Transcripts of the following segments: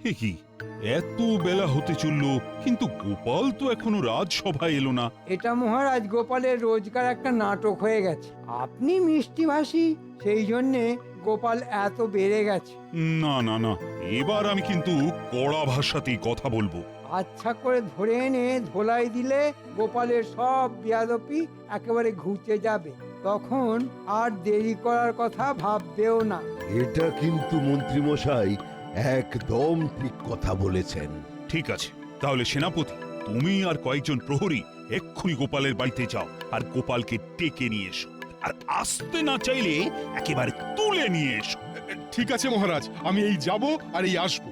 এ কি, এত বেলা হতে চলল, কিন্তু গোপাল তো এখনো রাজসভায় এলো না। এটা মহারাজ গোপালের রোজকার একটা নাটক হয়ে গেছে। আপনি মিষ্টিভাষী, সেই জন্যে গোপাল এত বেড়ে গেছে। না না না, এবার আমি কিন্তু কড়া ভাষাতেই কথা বলবো। আচ্ছা করে ধরে এনে ধোলাই দিলে গোপালের সব বেয়াদপি একেবারে ঘুচে যাবে। তখন আর দেরি করার কথা ভাববেও না। এটা কিন্তু মন্ত্রীমশাই একদম ঠিক কথা বলেছেন। ঠিক আছে, তাহলে সেনাপতি, তুমি আর কয়েকজন প্রহরী এক্ষুনি গোপালের বাড়িতে যাও আর গোপালকে ডেকে নিয়ে এসো। আর আসতে না চাইলে একেবারে তুলে নিয়ে এসো। ঠিক আছে মহারাজ, আমি এই যাব আর এই আসবো।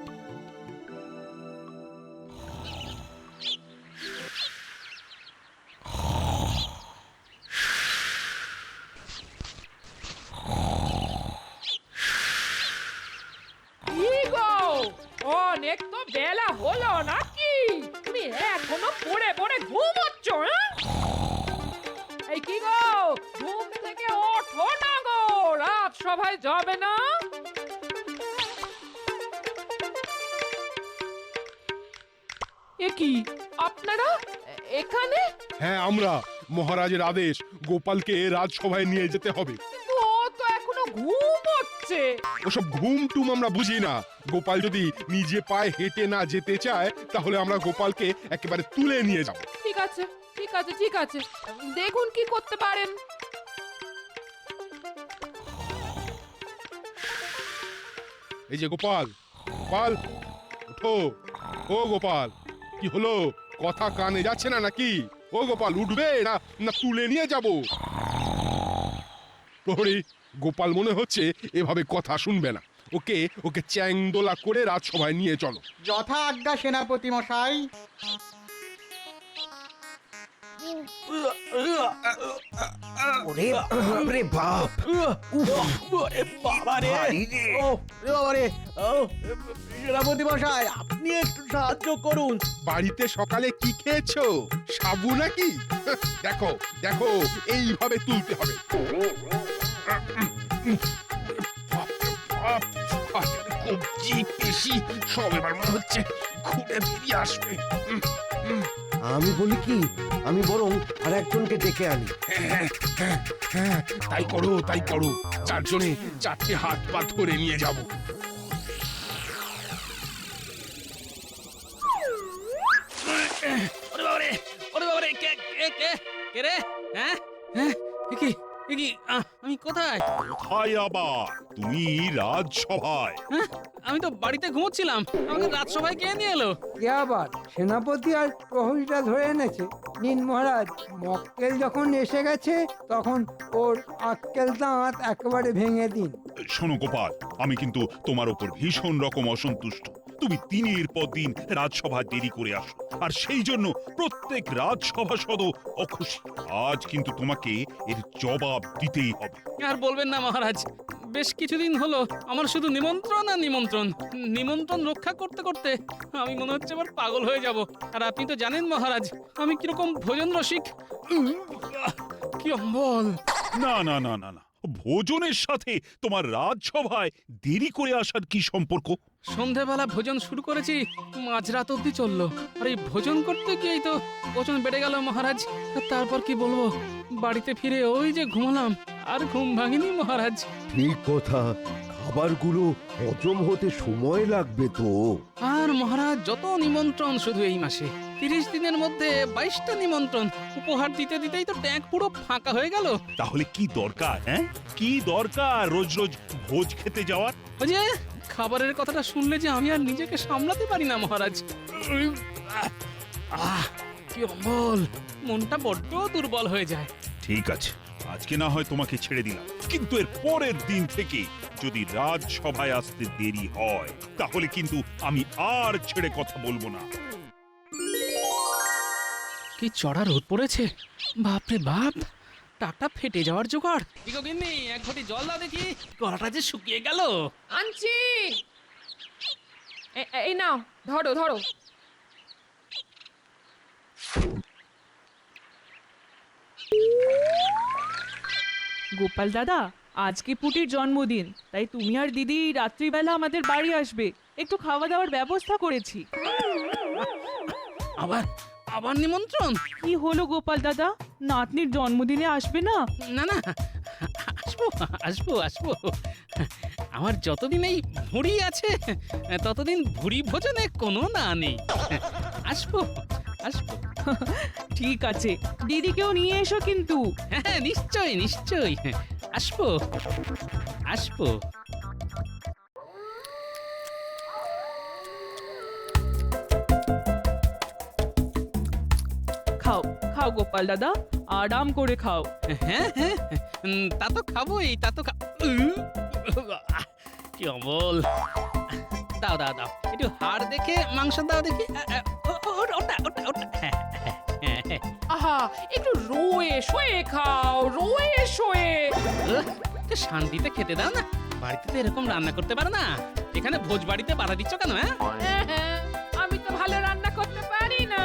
কি গো, অনেক তো বেলা হলো নাকি? তুমি এখনো পড়ে পড়ে ঘুমোচ্ছ? এই কি গো, ঘুম থেকে ওঠো না গো, রাত সভায় যাবে না? এ কি, আপনারা এখানে? হ্যাঁ, আমরা মহারাজের আদেশ, গোপালকে রাজসভায় নিয়ে যেতে হবে। কিন্তু ও তো এখনো ঘুমোচ্ছে। ওসব ঘুম টুম আমরা বুঝি না। গোপাল যদি নিজে পায়ে হেঁটে না যেতে চায়, তাহলে আমরা গোপালকে একেবারে তুলে নিয়ে যাব। ঠিক আছে, ঠিক আছে, ঠিক আছে, দেখুন কি করতে পারেন। এই যে গোপাল, গোপাল ওঠো। ও গোপাল, কি হলো? কথা কানে যাচ্ছে না নাকি? ও গোপাল, উঠবে না না তুলে নিয়ে যাব? প্রহরী, গোপাল মনে হচ্ছে এভাবে কথা শুনবে না। ওকে ওকে চ্যাংদোলা করে রাজসভায় নিয়ে চলো। যথা আজ্ঞা সেনাপতি মশাই। ওরে বাপরে বাপ! ভারী রে। সেনাপতি মশাই, আপনি একটু সাহায্য করুন। বাড়িতে সকালে কি খেয়েছো? সাবু নাকি? দেখো দেখো, এইভাবে তুলতে হবে। কবজি পেশি সব এবার মনে হচ্ছে ঘুরে বেরিয়ে আসবে। আমি বলি কি, আমি বরং আর একজনকে ডেকে আনি। হ্যাঁ, তাই করো তাই করো। চারজনে চারটে হাত পা ধরে নিয়ে যাব। ওরে বাবারে, ওরে বাবারে, কে কে কে কে রে? হ্যাঁ হ্যাঁ, কি কি, আমি কোথায়? কোথায় আবার? তুমি রাজসভায়। হ্যাঁ, আমি তো বাড়িতে ঘুমোচ্ছিলাম। আমাকে রাজসভায় কে নিয়ে এলো? কে আবার? সেনাপতি আর প্রহরীটা ধরে এনেছে। নিন মহারাজ, মক্কেল যখন এসে গেছে তখন ওর আক্কেল দাঁত একেবারে ভেঙে দিন। শোনো গোপাল, আমি কিন্তু তোমার উপর ভীষণ রকম অসন্তুষ্ট। তুমি দিনের পর দিন রাজসভা দেরি করে আসো, আর সেই জন্য প্রত্যেক রাজসভাসদ অখুশি। আজ কিন্তু তোমাকে এর জবাব দিতেই হবে। আর বলবেন না মহারাজ, বেশ কিছুদিন হলো আমার শুধু নিমন্ত্রণ আর নিমন্ত্রণ। নিমন্ত্রণ রক্ষা করতে করতে আমি মনে হচ্ছে এবার পাগল হয়ে যাব। আর আপনি তো জানেন মহারাজ, আমি কিরকম ভোজন রসিক। কি অম্বল! না না না না না, ভোজনের সাথে তোমার রাজসভায় দেরি করে আসার কি সম্পর্ক? সন্ধেবেলা ভোজন শুরু করেছি, মাঝরাত অব্দি চললো। আর এই ভোজন করতে গিয়েই তো ওজন বেড়ে গেল মহারাজ। আর তারপর কি বলবো, বাড়িতে ফিরে ওই যে ঘুমালাম, আর ঘুম ভাঙিনি মহারাজ। ঠিক কথা, খাবারগুলো হজম হতে সময় লাগবে তো। আর মহারাজ, যত নিমন্ত্রণ শুধু এই মাসে, 30 দিনের মধ্যে 22টা নিমন্ত্রণ। উপহার দিতে দিতেই তো ট্যাঙ্ক পুরো ফাঁকা হয়ে গেল। তাহলে কি দরকার? হ্যাঁ, কি দরকার রোজ রোজ ভোজ খেতে যাওয়ার? ওই যে খাবারের কথাটা শুনলে যে আমি আর নিজেকে সামলাতে পারি না মহারাজ। কি অম্বল, মনটা বড্ড দুর্বল হয়ে যায়। ঠিক আছে, আজকে না হয় তোমাকে ছেড়ে দিলাম, কিন্তু এর পরের দিন থেকে যদি রাজসভায় আসতে দেরি হয়, তাহলে কিন্তু আমি আর ছেড়ে কথা বলবো না। কি চড়া রোদ পড়েছে, বাপরে বাপ! টাকটা ফেটে যাওয়ার জোগাড়। কি গো গিন্নি, এক ঘটি জল দাও দেখি, গলাটা যে শুকিয়ে গেল। আনছি। এই নাও, ধরো ধরো। গোপাল দাদা, আজকে পুটির জন্মদিন, তাই তুমি আর দিদি রাত্রিবেলা আমাদের বাড়ি আসবে। একটু খাওয়া দাওয়ার ব্যবস্থা করেছি। আবার আবার নিমন্ত্রণ? কি হলো গোপাল দাদা, নাতনির জন্মদিনে আসবে না? না না, আসবো আসবো আসবো। আমার যতদিন এই ভুঁড়ি আছে ততদিন ভুঁড়ি ভোজনে কোনো না নেই। আসবো আসবো। ঠিক আছে, দিদিকেও নিয়ে এসো কিন্তু। হ্যাঁ নিশ্চয়ই নিশ্চয়ই, আসবো আসবো। খাও খাও গোপাল দাদা, আরাম করে খাও। হ্যাঁ হ্যাঁ, তা তো খাবোই, তা তো কি অমল। দাও দাও দাও, একটু হাড় দেখে মাংস দাও দেখি। ওটা ওটা ওটা, হ্যাঁ হ্যাঁ হ্যাঁ। আহা, একটু রোয়ে শোয়ে খাও, রোয়ে শোয়ে। একটু শান্তিতে খেতে দাও না, বাড়িতে তো এরকম রান্না করতে পারো না, এখানে ভোজ বাড়িতে বাধা দিচ্ছ কেন? হ্যাঁ হ্যাঁ, আমি তো ভালো রান্না করতে পারি না,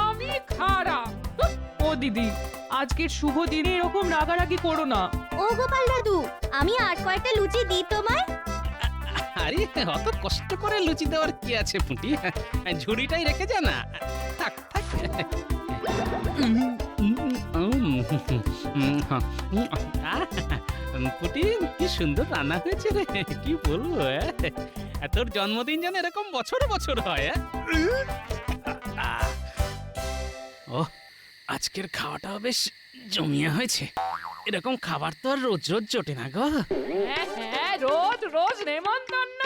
আমি খারাপ। ও দিদি, আজকের শুভ দিনে এরকম রাগারাগি করো না। ও গোপাল দাদু, আমি আর কয়েকটা লুচি দিই তোমায়? আরে অত কষ্ট করে লুচি দেওয়ার কি আছে পুঁটি, ঝুড়িটাই রেখে যা না। থাক থাক। পুঁটি কি সুন্দর রান্না হয়েছে রে, কি বলবো। তোর জন্মদিন যেন এরকম বছর বছর হয়। ও, আজকের খাওয়াটাও বেশ জমিয়ে হয়েছে। এরকম খাবার তো আর রোজ রোজ জোটে না গো। হ্যাঁ হ্যাঁ, রোজ রোজ নেমন্তন্ন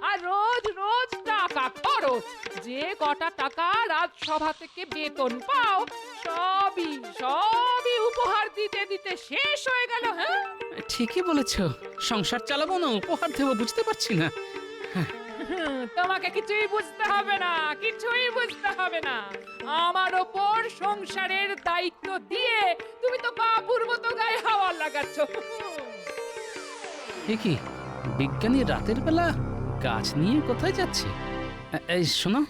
আর রোজ রোজ টাকা খরচ। যে কটা টাকা রাজসভা থেকে বেতন পাও সবই সবই উপহার দিতে দিতে শেষ হয়ে গেল। হ্যাঁ, ঠিকই বলেছো, সংসার চালাবো না উপহার দেবো, বুঝতে পারছি না। তোমাকে কিছুই বুঝতে হবে না, কিছুই বুঝতে হবে না। আমার ওপর সংসারের দায়িত্ব দিয়ে তুমি তো বাবুর মতো গায়ে হাওয়া লাগাচ্ছ। কি বিজ্ঞানী রাতের বেলা গাছ নিয়ে কোথায় যাচ্ছে? এই শোনো,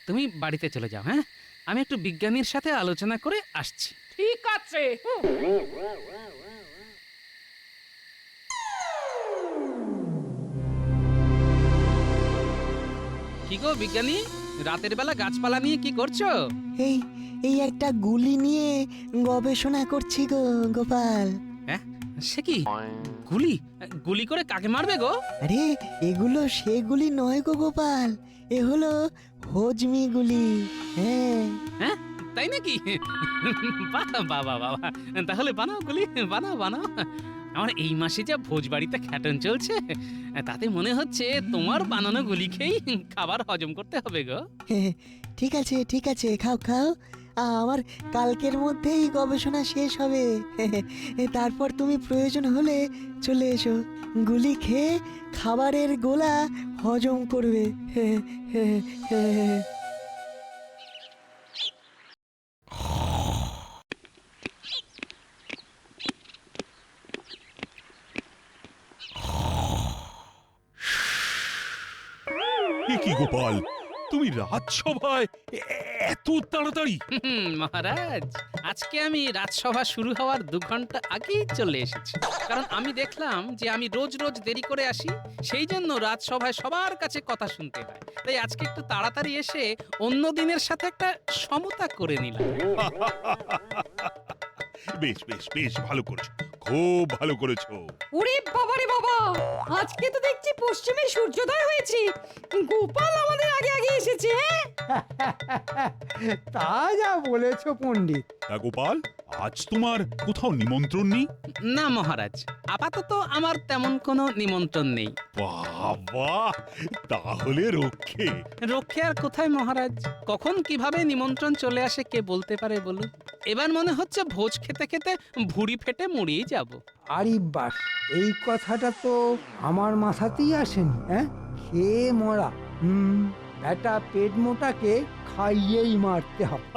তুমি বাড়িতে চলে যাও। হ্যাঁ, আমি একটু বিজ্ঞানীর সাথে আলোচনা করে আসছি। ঠিক আছে। কি গো বিজ্ঞানী, রাতের বেলা গাছপালা নিয়ে কি করছো? এই এই একটা গুলি নিয়ে গবেষণা করছি গো গোপাল। হ্যাঁ, সে কি গুলি? গুলি করে কাকে মারবে গো? আরে এগুলো সেগুলি নয় গো গোপাল, এ হলো হজমি গুলি। হ্যাঁ হ্যাঁ, তাই নাকি? বাবা বাবা বাবা, তাহলে বানাও গুলি, বানাও বানাও। আমার এই মাসে যা ভোজ বাড়িতে খ্যাটন চলছে, তাতে মনে হচ্ছে তোমার বানানো গুলি খেয়েই খাবার হজম করতে হবে গো। ঠিক আছে, খাও খাও। আমার কালকের মধ্যেই গবেষণা শেষ হবে। তারপর তুমি প্রয়োজন হলে চলে এসো, গুলি খেয়ে খাবারের গোলা হজম করবে। কি গোপাল, তুমি রাজসভায় এত তাড়াতাড়ি? মহারাজ, আজকে আমি রাজসভা শুরু হওয়ার 2 ঘন্টা আগেই চলে এসেছি, কারণ আমি দেখলাম যে আমি রোজ রোজ দেরি করে আসি, সেই জন্য রাজসভায় সবার কাছে কথা শুনতে হয়। তাই আজকে একটু তাড়াতাড়ি এসে অন্য দিনের সাথে একটা সমতা করে নিলাম। বেশ বেশ বেশ, ভালো করেছো, খুব ভালো করেছো। ওরে বাবা রে বাবা, আজকে তো দেখছি পশ্চিমে সূর্যোদয় হয়েছে। গোপাল আমাদের আগে আগে এসেছে। তা যা বলেছো পণ্ডিত। তা গোপাল, আজ তোমার কোথাও নিমন্ত্রণ নেই? না মহারাজ, আপাতত আমার তেমন কোনো নিমন্ত্রণ নেই। বাবা, তাহলে রক্ষে। রক্ষে আর কোথায় মহারাজ, কখন কিভাবে নিমন্ত্রণ চলে আসে কে বলতে পারে বলুন। এবার মনে হচ্ছে ভোজ খেতে খেতে ভুঁড়ি ফেটে মরিয়ে যাব। আরে বাস, এই কথাটা তো আমার মাথাতেই আসেনি। হ্যাঁ, খেয়ে মরা। একটা পেট মোটাকে খাইয়েই মারতে হবে।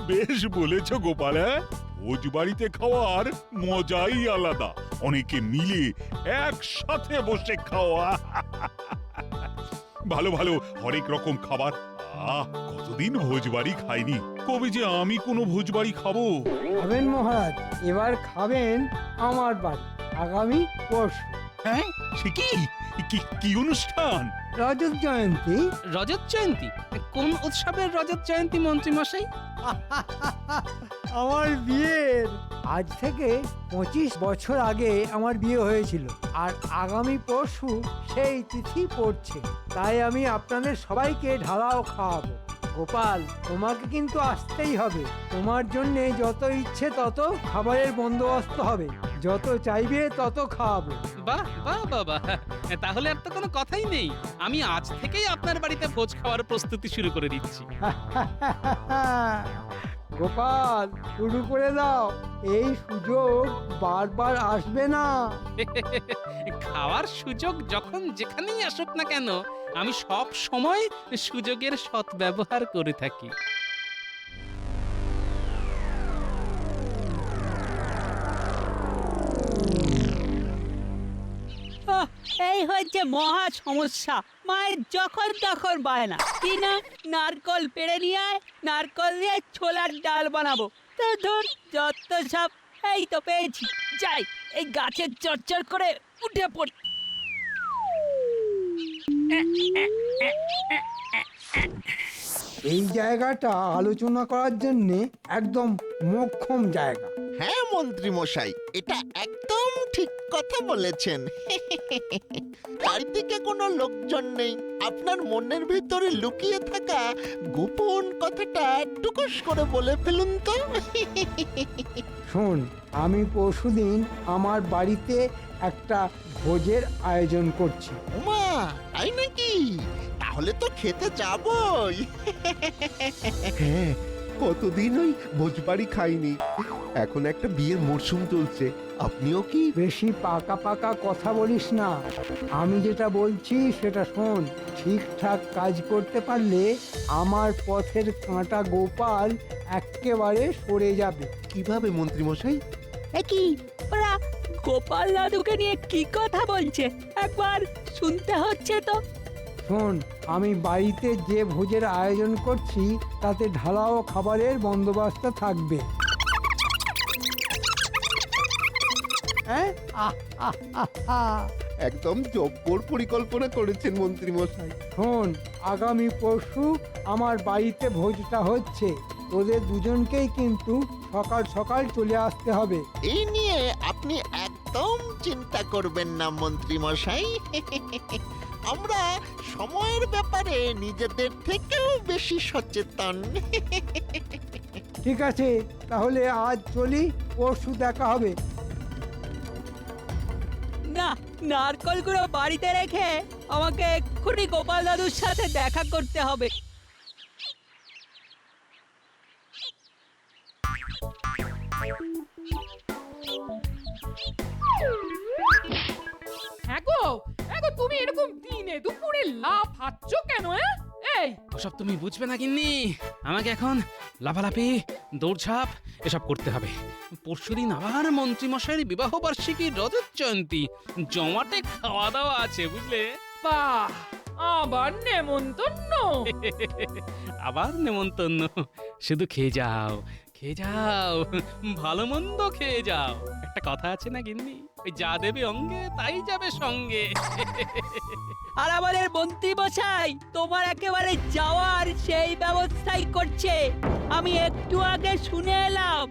বেশ বলেছো গোপাল। ভোজ বাড়িতে খাওয়ার মজাই আলাদা, অনেকে মিলে একসাথে বসে খাওয়া। ভালো ভালো হরেক রকম খাবার। কতদিন ভোজ বাড়ি খাইনি, কবে যে আমি কোনো ভোজ বাড়ি খাবো। খাবেন মহারাজ, এবার খাবেন আমার বাড়ি, আগামী পরশু। হ্যাঁ, সে কি? কি কি অনুষ্ঠান? রজত জয়ন্তী। রজত জয়ন্তী? কোন উৎসবের রজত জয়ন্তী মন্ত্রী মশাই? আমার বিয়ের আজ থেকে 25 বছর আগে আমার বিয়ে হয়েছিল, আর আগামী পরশু সেই তিথি পড়ছে। তাই আমি আপনাদের সবাইকে ঢালাও খাওয়াবো। গোপাল, তোমাকে কিন্তু আসতেই হবে। তোমার জন্য যত ইচ্ছে তত খাবারের বন্দোবস্ত হবে, যত চাইবে তত খাওয়াবো। বাহ বাহ বাবা, তাহলে আর তো কোনো কথাই নেই। আমি আজ থেকেই আপনার বাড়িতে ভোজ খাওয়ার প্রস্তুতি শুরু করে দিচ্ছি। গোপাল, শুরু করে দাও। এই সুযোগ বারবার আসবে না। খাওয়ার সুযোগ যখন যেখানেই আসুক না কেন, আমি সব সময় সুযোগের সদ্ব্যবহার করে থাকি। এই হচ্ছে মহা সমস্যা। মায়ের যখন তখন বায়না কি না নারকল পেড়ে নিয়ে আয়, নারকল দিয়ে ছোলার ডাল বানাবো। তো ধর যত সব। এই তো পেয়েছি, যাই এই গাছের চড়চড় করে উঠে পড়ি। এই জায়গাটা আলোচনা করার জন্য একদম মোক্ষম জায়গা। হ্যাঁ মন্ত্রী মশাই, এটা একদম ঠিক কথা বলেছেন। চারিদিকে কোনো লোকজন নেই, আপনার মনের ভিতরে লুকিয়ে থাকা গোপন কথাটা টুকুস করে বলে ফেলুন তো। শোন, আমি পরশুদিন আমার বাড়িতে একটা ভোজের আয়োজন করছি। ওমা, তাই নাকি? তাহলে তো খেতে যাবই। হ্যাঁ, কতদিন ওই ভোজবাড়ি খাইনি। এখন একটা বিয়ের মরশুম চলছে, আপনিও কি? বেশি পাকা পাকা কথা বলিস না। আমি যেটা বলছি সেটা শোন। ঠিকঠাক কাজ করতে পারলে আমার পথের কাঁটা গোপাল একেবারে সরে যাবে। কিভাবে মন্ত্রী মশাই? কি ওরা গোপাল দাদুকে নিয়ে কি কথা বলছে? একবার শুনতে হচ্ছে তো। শোন, আমি বাড়িতে যে ভোজের আয়োজন করছি তাতে ঢালাও খাবারের বন্দোবস্ত থাকবে। হ্যাঁ? একদম জব্বর পরিকল্পনা করেছেন মন্ত্রী মশাই। শোন, আগামী পরশু আমার বাড়িতে ভোজটা হচ্ছে। তোদের দুজনকেই কিন্তু সকাল সকাল চলে আসতে হবে। এই নিয়ে আপনি একদম চিন্তা করবেন না মন্ত্রী মশাই। আমরা সময়ের ব্যাপারে নিজেদের থেকেও বেশি সচেতন। ঠিক আছে, তাহলে আজ চলি, পরশু দেখা হবে। না, নারকলগুলো বাড়িতে রেখে আমাকে এক্ষুনি গোপাল দাদুর সাথে দেখা করতে হবে। হ্যাঁ গো, তুমি এরকম দিনে দুপুরে লাফাচ্ছ কেন? এই ওসব তুমি বুঝবে না গিন্নি। আমাকে এখন লাফালাফি, দৌড়ঝাঁপ এসব করতে হবে। পরশুদিন আবার মন্ত্রী মশাইয়ের বিবাহ বার্ষিকী রজত জয়ন্তী, জমাটে খাওয়া দাওয়া আছে বুঝলে। বাহ, আবার নেমন্তন্ন। আবার নেমন্তন্ন। শুধু খেয়ে যাও, খেয়ে যাও, ভালো মন্দ খেয়ে যাও। একটা কথা আছে না গিন্নি, ওই যা দেবে অঙ্গে তাই যাবে সঙ্গে। আর আমাদের মন্ত্রী মশাই তোমার একেবারে যাওয়ার সেই ব্যবস্থাই করছে। আমি একটু আগে শুনে এলাম।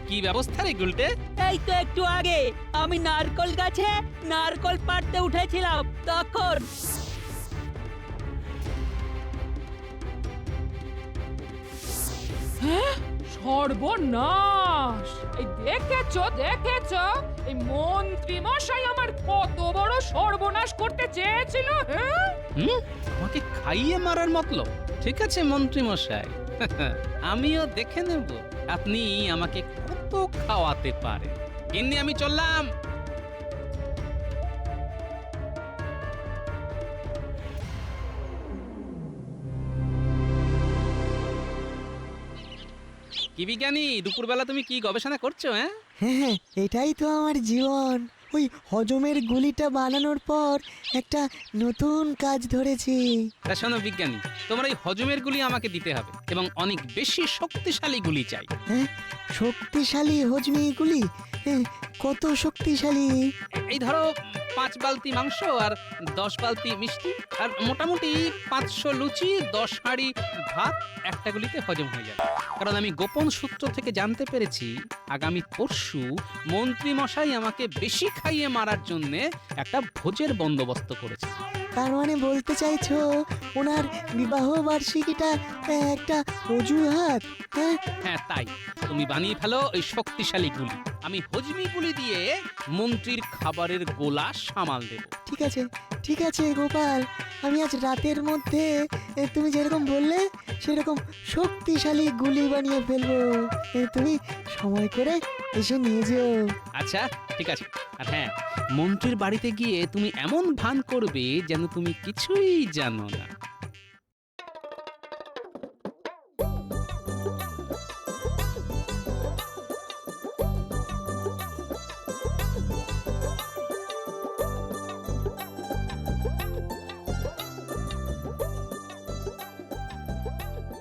কি ব্যবস্থা রে গুলটে? এই তো একটু আগে আমি নারকল গাছে নারকল পাড়তে উঠেছিলাম, তখন সর্বনাশ! এই দেখেছো এই মন্ত্রী মশাই আমার কত বড় সর্বনাশ করতে চেয়েছিল। হ্যাঁ, আমাকে খাইয়ে মারার মতলব? ঠিক আছে মন্ত্রী মশাই, আমিও দেখে নেব আপনি আমাকে কত খাওয়াতে পারেন। গিন্নি, আমি চললাম। কি বিজ্ঞানী, দুপুরবেলা তুমি কি গবেষণা করছো? হ্যাঁ, এটাই তো আমার জীবন। ওই হজমের গুলিটা বানানোর পর একটা নতুন কাজ ধরেছি। তা শোনো বিজ্ঞানী, তোমার এই হজমের গুলি আমাকে দিতে হবে এবং অনেক বেশি শক্তিশালী গুলি চাই। হ্যাঁ, শক্তিশালী হজমি গুলি? কত শক্তিশালী। এই ধরো 5 বালতি মাংস আর 10 বালতি মিষ্টি আর মোটামুটি 500 লুচি 10 হাঁড়ি ভাত একটা গুলিতে হজম হয়ে যাবে। কারণ আমি গোপন সূত্র থেকে জানতে পেরেছি আগামী পরশু মন্ত্রী মশাই আমাকে বেশি খাইয়ে মারার জন্য একটা ভোজের বন্দোবস্ত করেছে। তার মানে বলতে চাইছো ওনার বিবাহ বার্ষিকীটা একটা অজুহাত? হ্যাঁ হ্যাঁ তাই তুমি বানিয়ে ফেলো ওই শক্তিশালী গুলি। আমি হজমি গুলি দিয়ে মন্ত্রীর খাবারের গোলা সামাল দেব। ঠিক আছে গোপাল, আমি আজ রাতের মধ্যে তুমি যেরকম বললে সেরকম শক্তিশালী গুলি বানিয়ে ফেলবো। তুমি সময় করে এসে নিয়ে যেও। আচ্ছা ঠিক আছে। আর হ্যাঁ, মন্ত্রীর বাড়িতে গিয়ে তুমি এমন ভান করবে যেন তুমি কিছুই জানো না।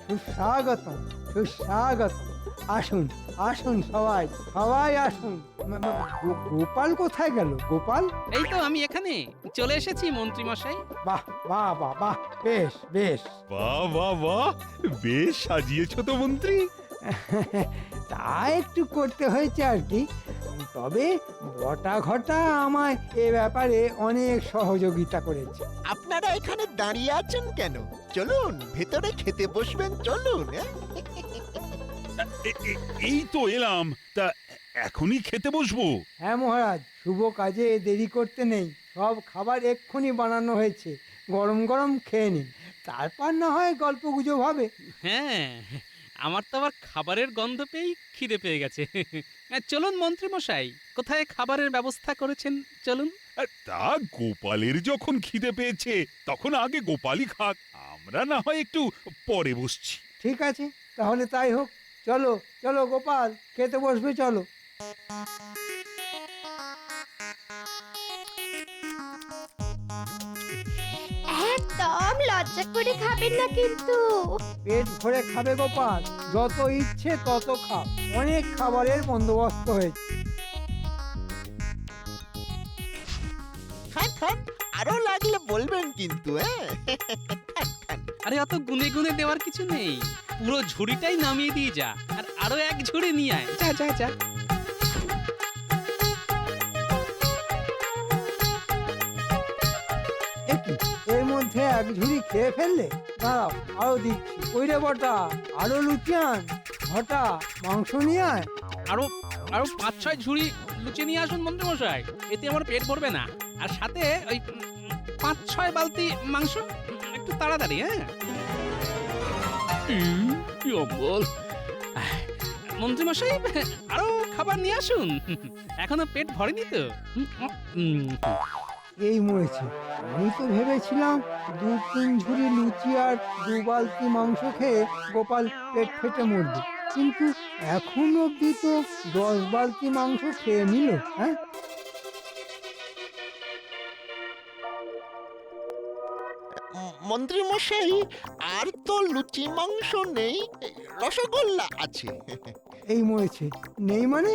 সুস্বাগতম, সুস্বাগতম। আসুন আসুন, সবাই সবাই আসুন। গোপাল কোথায় গেল? গোপাল? এই তো আমি এখানে চলে এসেছি মন্ত্রী মশাই। বাহ বাহ বাহ বাহ, বেশ বেশ। বাহ বাহ বাহ, বেশ সাজিয়েছো তো মন্ত্রী। তা একটু করতে হয়েছে আর কি। তবে বটা ঘটা আমায় এ ব্যাপারে অনেক সহযোগিতা করেছে। আপনারা এখানে দাঁড়িয়ে আছেন কেন? চলুন ভেতরে খেতে বসবেন, চলুন। এই তো এলাম, তা এখনই খেতে বসবো? হ্যাঁ মহারাজ, শুভ কাজে দেরি করতে নেই। সব খাবার এক্ষুনি বানানো হয়েছে, গরম গরম খেয়ে নিন, তারপর না হয় গল্প গুজব হবে। হ্যাঁ, আমার তো আবার খাবারের গন্ধ পেয়েই খিদে পেয়ে গেছে। চলুন মন্ত্রী মশাই, কোথায় খাবারের ব্যবস্থা করেছেন চলুন। তা গোপালের যখন খিদে পেয়েছে তখন আগে গোপালই খাক, আমরা না হয় একটু পরে বসছি। ঠিক আছে, তাহলে তাই হোক। চলো চলো গোপাল, খেতে বসবে চলো। একদম লজ্জা করে খাবেন না কিন্তু। পেট ভরে খাবে গোপাল, যত ইচ্ছে তত খাও, অনেক খাবারের বন্দোবস্ত হয়েছে। খান খান, আরো লাগলে বলবেন কিন্তু। আরে অত গুনে গুনে দেওয়ার কিছু নেই, পুরো ঝুড়িটাই নামিয়ে দিয়ে যা, আর আরো এক ঝুড়ি নিয়ে আয়। যা যা যা। এর মধ্যে এক ঝুড়ি খেয়ে ফেললে? দাঁড়াও, আরো দিচ্ছি। ওই রে বটা, আরো লুচি আন। ঘটা, মাংস নিয়ে আয়। আরো আরো 5-6 ঝুড়ি লুচি নিয়ে আসুন মন্ত্রী মশাই, এতে আমার পেট ভরবে না। আর সাথে ওই 5-6 বালতি মাংস, একটু তাড়াতাড়ি। হ্যাঁ কি অবল। মন্ত্রী মশাই আরো খাবার নিয়ে আসুন, এখনো পেট ভরেনি তো। এই মরেছে। আমি তো ভেবেছিলাম 2-3 ঝুড়ি লুচি আর 2 বালতি মাংস খেয়ে গোপাল পেট ফেটে মরবে, কিন্তু এখন অব্দি তো 10 বালতি মাংস খেয়ে নিল। হ্যাঁ, মন্ত্রী মশাই, আর তো লুচি মাংস নেই, রসগোল্লা আছে। এই মরেছে। নেই মানে?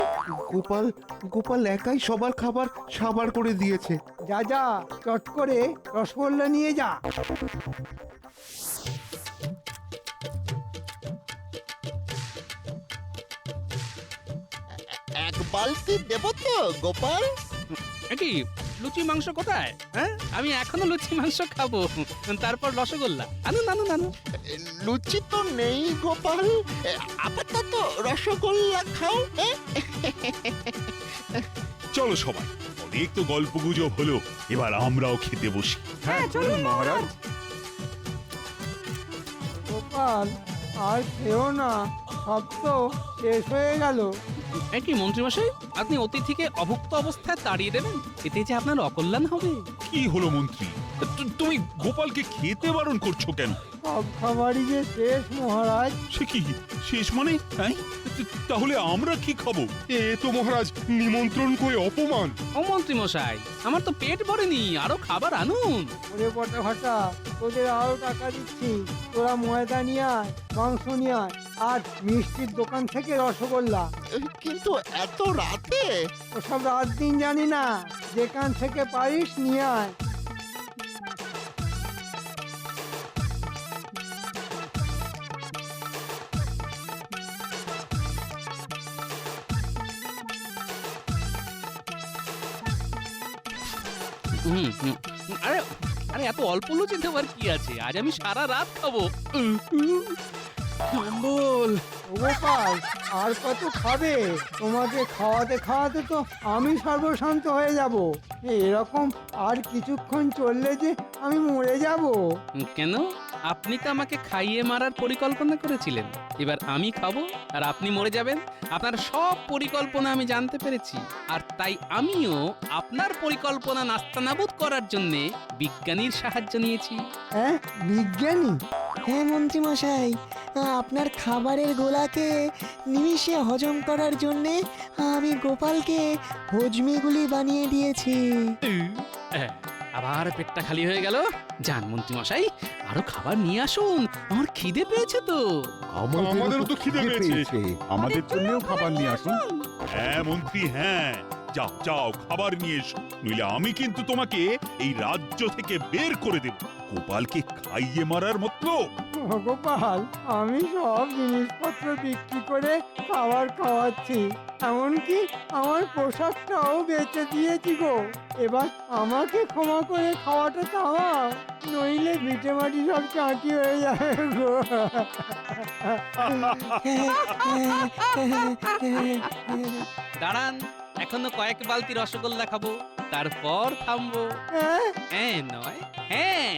গোপাল গোপাল একাই সবার খাবার সাবার করে দিয়েছে। যা যা, চট করে রসগোল্লা নিয়ে যা। এক বালতি দেব তো গোপাল? কি লুচি মাংস কোথায়? হ্যাঁ, আমি এখনো লুচি মাংস খাবো, তারপর রসগোল্লা। আনুন আনুন আনুন। লুচি তো নেই গোপাল, আপাতত রসগোল্লা খাও। চলো সবাই, অনেক তো গল্প গুজব হলো, এবার আমরাও খেতে বসি। হ্যাঁ চলুন মহারাজ। গোপাল, আর খেও না, সব তো শেষ হয়ে গেল। কি মন্ত্রী মশাই, আপনি অতিথিকে অভুক্ত অবস্থায় তাড়িয়ে দেবেন? এতে যে আপনার অকল্যাণ হবে। কি হলো মন্ত্রী, তুমি গোপালকে খেতে বারণ করছো কেন? সব খাবারই যে শেষ মহারাজ। সে কি শেষ মানে? হ্যাঁ, তাহলে আমরা কি খাবো? এ তো মহারাজ নিমন্ত্রণ করে অপমান। ও মন্ত্রী মশাই, আমার তো পেট ভরেনি, আরো খাবার আনুন। ওরে বটা ঘটা, তোদের আরো টাকা দিচ্ছি, তোরা ময়দা নিয়ে আয়, মাংস নিয়ে আয়, আর মিষ্টির দোকান থেকে রসগোল্লা। কিন্তু এত রাতে? ওসব রাত দিন জানি না, যেখান থেকে পারিস নিয়ে আয়। হুম, হুম। আরে আরে এত অল্প লুচি দেওয়ার কি আছে? আজ আমি সারা রাত খাবো। বল ও গোপাল, আর কত খাবে? তোমাকে খাওয়াতে খাওয়াতে তো আমি সর্বশান্ত হয়ে যাব। এরকম আর কিছুক্ষণ চললে যে আমি মরে যাব। কেন? আপনি তো আমাকে খাইয়ে মারার পরিকল্পনা করেছিলেন। এবার আমি খাবো আর আপনি মরে যাবেন। আপনার সব পরিকল্পনা আমি জানতে পেরেছি, আর তাই আমিও আপনার পরিকল্পনা নাস্তানাবুদ করার জন্য বিজ্ঞানীর সাহায্য নিয়েছি। হ্যাঁ, বিজ্ঞানী? হ্যাঁ মন্ত্রী মশাই, আপনার খাবারের গোলাকে নিমিষে হজম করার জন্যে আমি গোপালকে হজমিগুলি বানিয়ে দিয়েছি। আবার পেটটা খালি হয়ে গেল। যান মন্ত্রী মশাই, আরো খাবার নিয়ে আসুন, আমার খিদে পেয়েছে তো। আমাদেরও তো খিদে পেয়েছে। আমাদের জন্যও খাবার নিয়ে আসুন। হ্যাঁ মন্ত্রী, হ্যাঁ, যাও যাও খাবার নিয়ে এসো, নইলে আমি কিন্তু তোমাকে এই রাজ্য থেকে বের করে দেব। গোপালকে খাইয়ে মারার মতলব? ও গোপাল, আমি সব জিনিসপত্র বিক্রি করে খাবার খাওয়াচ্ছি, এমনকি আমার পোশাকটাও বেচে দিয়েছি গো। এবার আমাকে ক্ষমা করে খাওয়াটা থামাও, নইলে ভিটে মাটি সব চাঁটি হয়ে যাবে গো। দাঁড়ান, এখনো কয়েক বালতি রসগোল্লা খাবো, তারপর থামবো। হ্যাঁ নয়, হ্যাঁ।